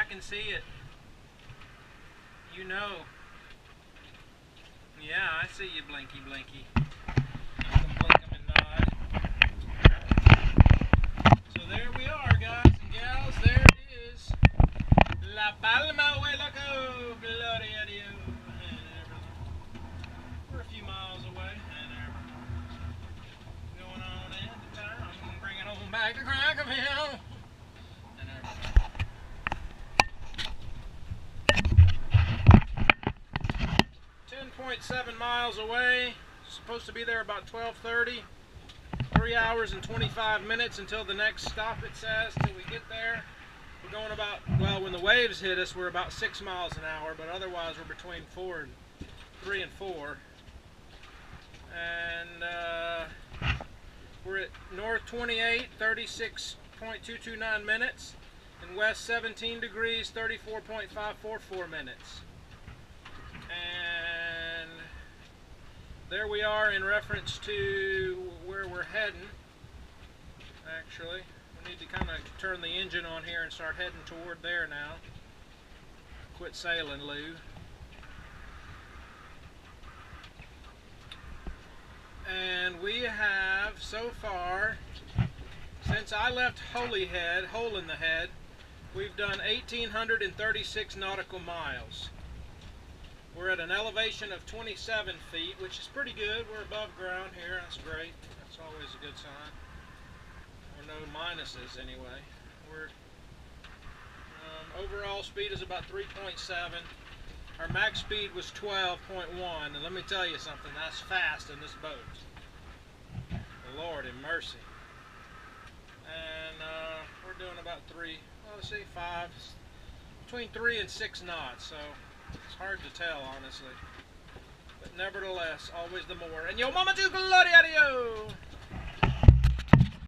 can see it. You know. Yeah, I see you, blinky blinky. You can blink 'em and nod. So there we are, guys and gals. There it is. La Palma way loco, gloria a Dios. We're a few miles away, and going on into town. I'm gonna bring it on back to Crackerville. 10.7 miles away. Supposed to be there about 12:30. 3 hours and 25 minutes until the next stop, it says, till we get there. We're going about, well, when the waves hit us, we're about 6 miles an hour, but otherwise we're between 3 and 4. And we're at north 28, 36.229 minutes, and west 17 degrees, 34.544 minutes. And there we are in reference to where we're heading. Actually, we need to kind of turn the engine on here and start heading toward there now. Quit sailing, Lou. And we have, so far, since I left Holyhead, Hole in the Head, we've done 1,836 nautical miles. We're at an elevation of 27 feet, which is pretty good. We're above ground here. That's great. That's always a good sign. Or no minuses, anyway. We're overall speed is about 3.7. Our max speed was 12.1, and let me tell you something, that's fast in this boat. Lord in mercy. And we're doing about between 3 and 6 knots, so it's hard to tell, honestly. But nevertheless, always the more. And yo mama too, gloria a Dios!